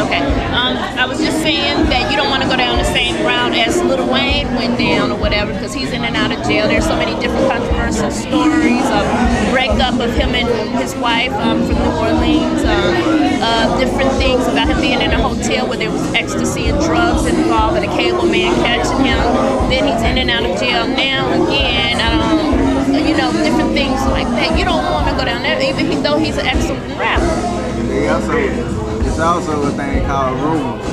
Okay. I was just saying that you don't want to go down the same route as Lil Wayne went down or whatever, because he's in and out of jail. There's so many different controversial stories of breakup of him and his wife from New Orleans. Different things about him being in a hotel where there was ecstasy and drugs involved and a cable man catching him. Then he's in and out of jail now again. You know, different things like that. You don't want to go down there, even though he's an excellent rapper. It's also a thing called rumors.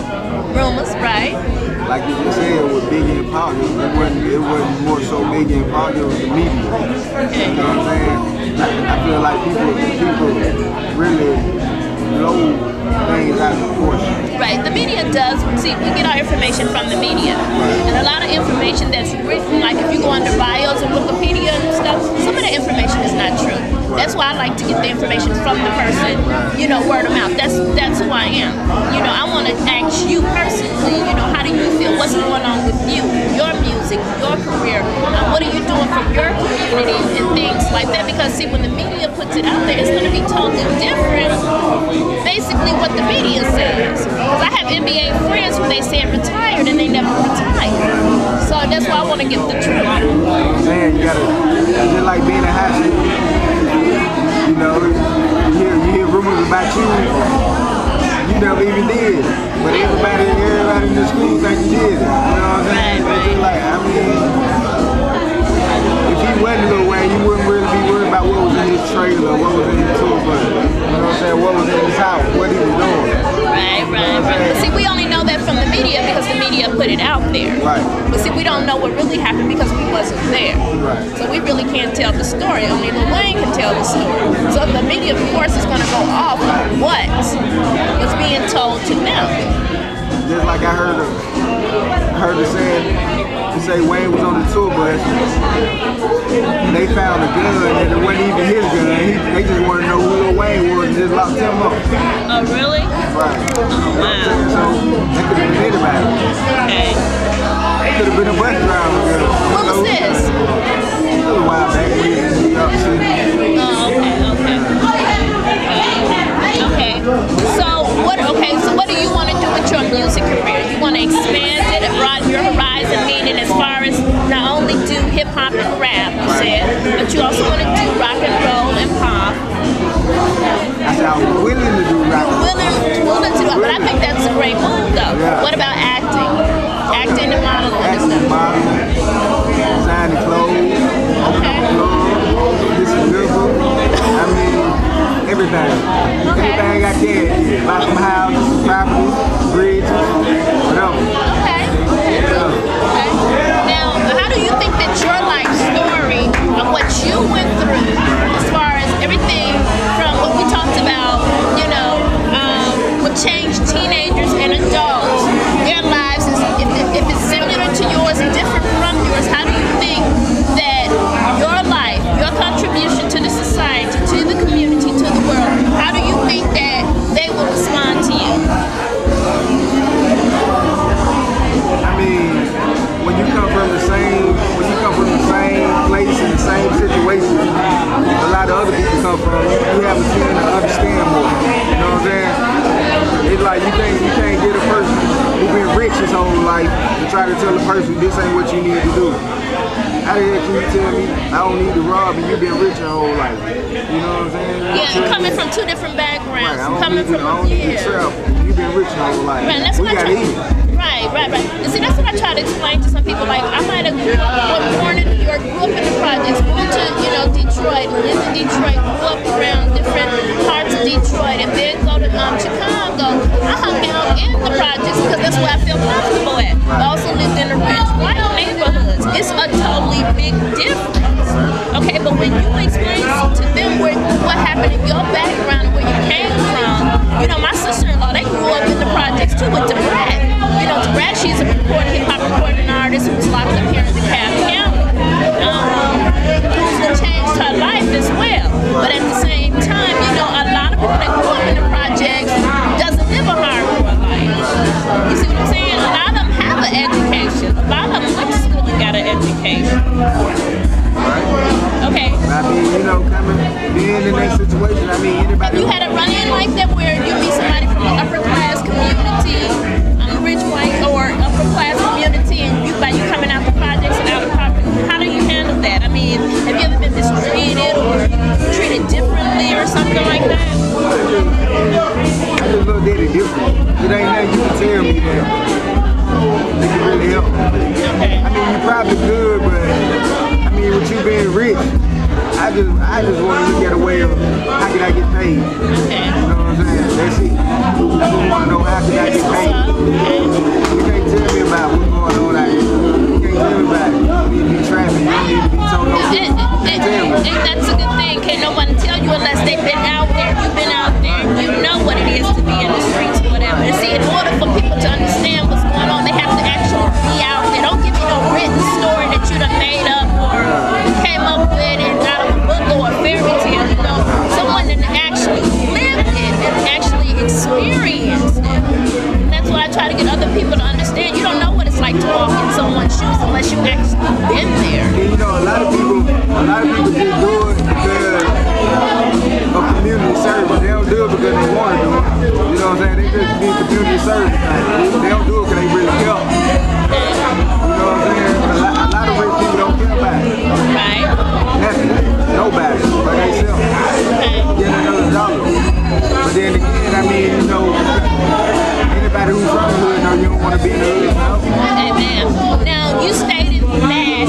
Rumors, right? Like you just said, with Biggie and Pac, it wasn't more so Biggie and Pac, it was the media. Okay. You know what I'm saying? I feel like people really blow things out of proportion. Right, the media does. See, we get our information from the media. And a lot of information that's written, like if you go under bios and Wikipedia and stuff, some of the information is not true. That's why I like to get the information from the person, you know, word of mouth. That's who I am. You know, I want to ask you personally, you know, how do you feel? What's going on with you, your music, your career? What are you doing for your community and things like that? Because see, when the media puts it out there, it's going to be totally different. Basically what the media says. Because I have NBA friends who they say retired and they never retired. So that's why I want to get the truth. Man, you gotta, just like being a high school, you know, you hear rumors about you never even did. But everybody in the school think you did it. You know what I'm saying? Right. Like, I mean, if he wasn't Lil Wayne, you wouldn't really be worried about what was in his trailer, what was in his tour bus. You know what I'm saying? What was in his house, what he was doing. Right. But see, we only know that from the media because the media put it out there. Right. But see, we don't know what really happened because we wasn't there. Right. So we really can't tell the story. Only Lil Wayne can tell the story. So the media, of course, is going to go off on what was being told to them. Just like I heard her saying, to say Wayne was on the tour bus, and they found a gun, and it wasn't even his gun. They just wanted to know who Lil Wayne was and just locked him up. Oh, really? Right. Oh, wow. So, that could have been anybody. Okay. It could have been a bus driver. What was this? A little while back, we was in New York City. Oh, okay. So what do you want to do with your music career? You want to expand it and broaden your horizon, meaning as far as not only do hip hop and rap, you said, but you also want to do rock and roll and pop. I said I was willing to do rock and roll. Willing to do it, but I think that's a great move though. Yeah. What about acting? Acting and modeling and Acting, stuff. modeling, designing clothes, Okay. this is good. I mean, everything. Okay. Everything I can. Buy some houses, properties, bridges, whatever. Okay. Now, how do you think that your life story of what you went through, as far as everything from what we talked about, you know, will change teenagers and adults, their lives, if it's similar to yours and different from yours, how do you think that your life, your contribution to the society, to the community, to the world, how do you think that they will respond to you? I mean, when you come from the same place and the same situation a lot of other people come from, you have a chance to understand more. You know what I'm saying? It's like you can't get a person who's been rich his whole life to try to tell a person this ain't what you need to do. How the hell can you tell me I don't need to rob and you've been rich your whole life? You know what I'm saying? Yeah, coming from two different backgrounds. Right, Coming from you've been rich your whole life. Right, that's we what gotta eat. Right. And see, that's what I try to explain to some people. Like, I might have born in New York, grew up in the projects, moved to, you know, Detroit, lived in Detroit, grew up around different parts of Detroit, and then go to Chicago. I hung out in the projects because that's where I feel comfortable at. I also lived in the rich white neighborhoods. It's a totally big difference. Okay, but when you explain to them what happened in your background and where you came from, you know, my sister-in-law, they grew up in the projects too with DeBrat. You know, DeBrat, she's a hip-hop recording artist who was locked up here in DeKalb County. Who's changed her life as well. But at the same time, you know, a lot of people that grew up in the projects doesn't live a hardcore life. You see what I'm saying? A lot of them have an education. A lot of them went to school and got an education. Okay. I mean, you know, being in that situation, I mean, anybody. Have you had a run-in like that where you meet know what I'm saying? They just be community service. They don't do it because they really care. You know what I'm saying? A lot of rich people don't care about it. Right. Nothing. Nobody. But they sell. Get another dollar. But then again, I mean, you know, anybody who's from the hood know you don't want to be in the hood. Amen. Now, you stated that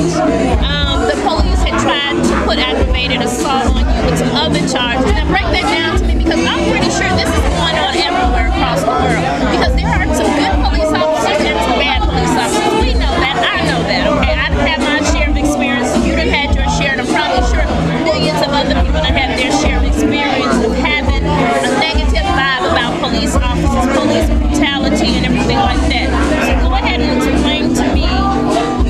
the police had tried to put aggravated assault on you with some other charges. Now, break that down to me, because I'm pretty sure this is going on everywhere across the world. Because there are some good police officers and some bad police officers. We know that. I know that, okay? I done had my share of experience. You done had your share, and I'm probably sure millions of other people done had their share of experience of having a negative vibe about police officers, police brutality, and everything like that. So go ahead and explain to me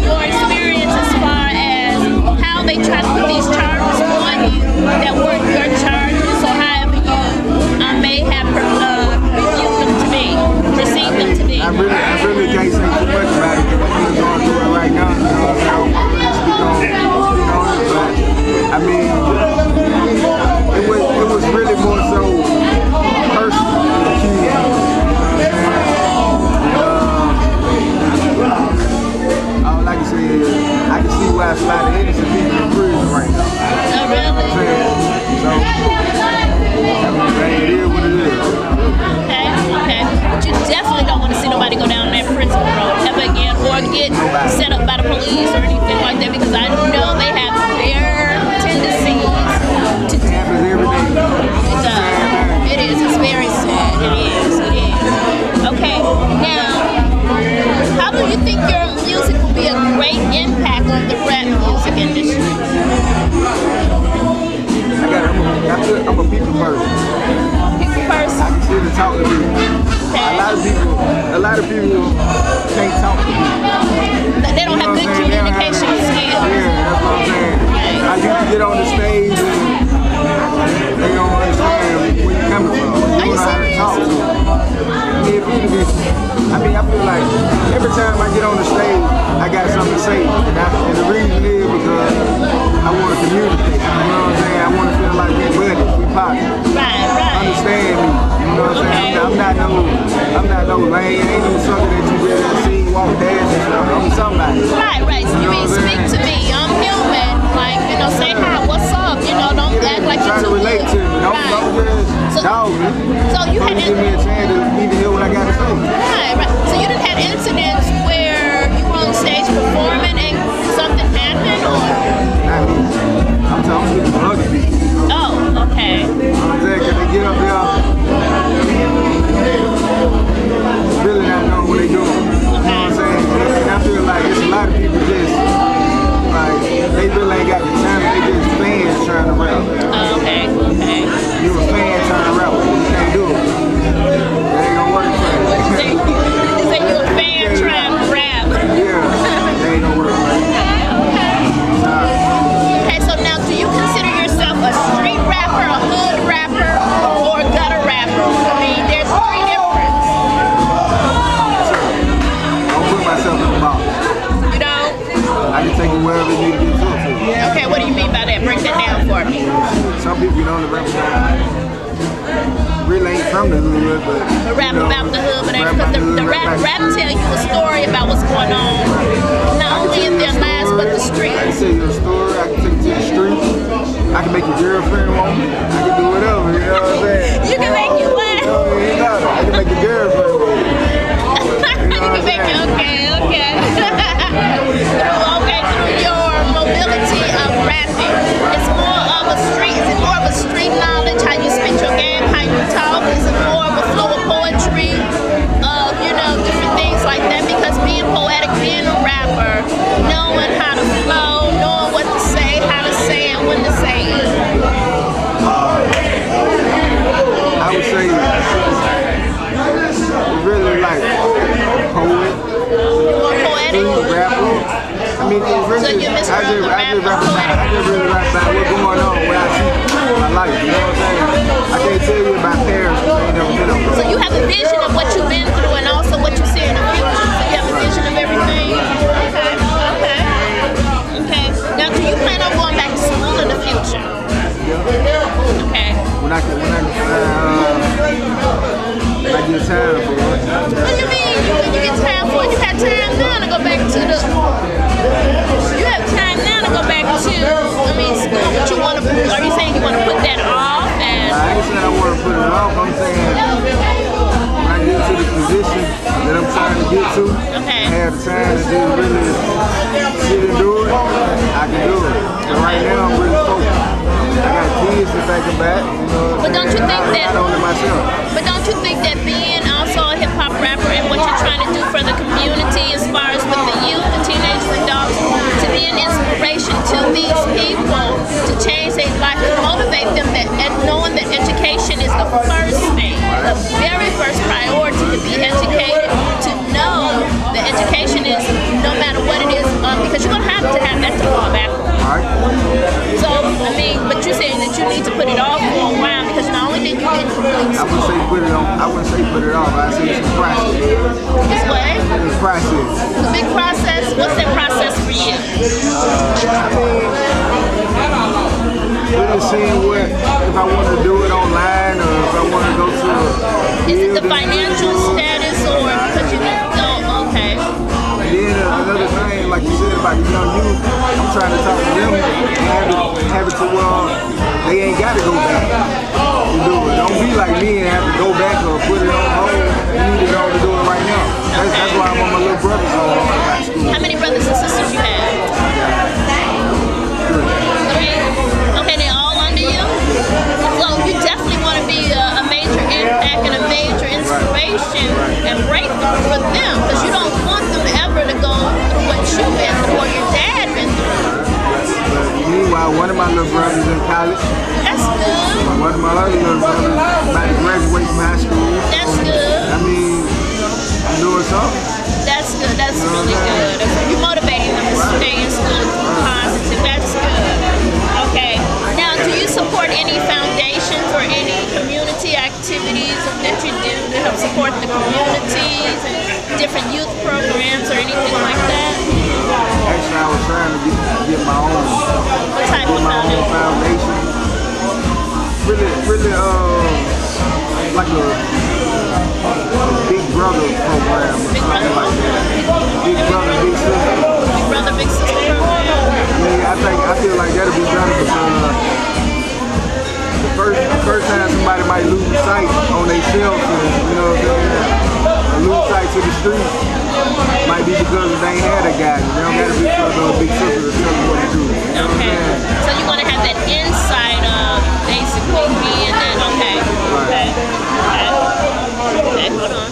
your experience as far as how they try to put these charges on you that weren't your charges, or however you may have reviewed them to be, perceived them to be. I really can't say too much about it because I'm going through it right now. You know, so I don't want to speak on it, but I mean, it was really more so personal than accused. All I can say is I can see why it's a lot of innocent people in prison right now. Oh, really? So, I mean, it is what it is. Okay. But you definitely don't want to see nobody go down that prison road ever again, or get set up by the police or anything like that, because I know they have their tendencies to do. It happens every day. It does. It is. It's very sad. It is. Okay. Now, how do you think your music will be a great impact on the rap music industry? I'm a people person. People person? I can sit and talk to people. Okay. A lot of people can't talk to people. They don't have good communication skills. Yeah, that's what I'm saying. Right. I used to get on the stage and they don't understand where you're coming from. You don't know how to talk to them. I mean, I feel like every time I get on the stage, I got something to say. And the reason is because I want to communicate. You know what I'm saying? I want to feel like we're buddies, we're partners. Right. Understand me. You know what I'm saying? I'm not no lame. Ain't no sucker that you really see walk past and stuff. I'm somebody. Right. So you mean speak to me. I'm human. Like, say hi, what's up? Don't act like you're too relate to me. Don't just dog me. So you had give me a chance to even hear what I got to say. Right. So you done had incidents where you were on stage performing and something happened, or? Not me. I'm talking to other people. Oh, okay. I'm saying, can they get up there? Really not knowing what they doing. You know what I'm saying? And I feel like it's a lot of people just, like, they really ain't got the time. They just fans trying to rap. Okay. You a fan trying to rap, you can't do it. That ain't gonna work for you. You say you a fan trying to rap. Yeah, that ain't gonna work for you. Okay, so now do you consider yourself a street rapper, a hood rapper, or a gutter rapper? I mean, there's three differences. Don't put myself in the box. You don't? I can take it wherever it needs to get to. Okay, what do you mean by that? Break that down for me. Some people don't rap really ain't from the hood, but rap about the hood, but because the rap tell you a story about what's going on, not only in their lives but the streets. I can tell you a story. I can take you to the street. I can make your girlfriend want me. I can do whatever. You know what I'm saying? You can make you what? I can make your girlfriend want me. You can make it okay. Through your mobility of rapping, it's more of a street. Is it more of a street knowledge? How you spit your game? How you talk? Is it more of a flow of poetry? Different things like that. Because being poetic, being a rapper, knowing how to flow, knowing what to say, how to say it, when to say it. I would say really like poet. Poetic? Rapper. I mean, really, So you miss I just really rap about what's going on, what I see in my life. You know what I'm saying? I can't tell you about parents because they never been over. So you have a vision of what you've been through and also what you see in the future. So you have a vision of everything. Okay. Now, do you plan on going back to school in the future? Okay. When I to, Okay. have the time to just really sit and do it, I can do it. And right now I'm really focused. I got kids to think about, you know. But don't you think that? I don't know myself. But don't you think that being also a hip hop rapper and what you're trying to do for the community, as far as with the youth, the teenagers, and dogs, to be an inspiration to these people to change their life, to motivate them, that and knowing that education is the first thing, the very first priority, to be educated, to know that education is no matter what it is, because you're gonna have that to fall back on. All right. So I mean, but you're saying that you need to put it off for a while because not only did you get I wouldn't say put it on. I wouldn't say put it off. I say it's a process. It's what? It's a process. The big process. What's that process for you? I mean, really seeing what if I want to do it online or if I want to go to. Is it the financial status or because you don't? Oh, okay. And then another thing, like you said about the young youth, I'm trying to talk to them and have it to where they ain't got to go back to do it. Don't be like me and have to go back or put it on hold. You need to know to do it right now. That's why I want my little brothers on about school. How many brothers and sisters you have? 3. Okay, they're all under you? So you definitely want to be a major impact and a major inspiration and breakthrough for them because you don't want them ever to go through what you've been through or your dad been through. Meanwhile, one of my little brothers in college. That's good. One of my other little brothers about to graduate from high school. That's good. I mean, I'm doing something. That's good. That's really good. You're motivating them to stay in school positive. That's good. Okay. Now, do you support any foundations or any community activities that you do to help support the communities and different youth programs or anything like that? Actually, I was trying to get my own. What type of foundation? Really, like a Big Brother program or something like that. Big Brother, Big Sister. Big Brother, Big Sister program? Yeah, I feel like that'll be better because the first time somebody might lose sight on their cell phone, you know what I'm saying? Or lose sight to the street might be because they ain't had a guy. They don't got to be because of a big sister to tell them what to do. You know what I'm saying? So you want to have that insight of basically being that, okay. Okay, hold on.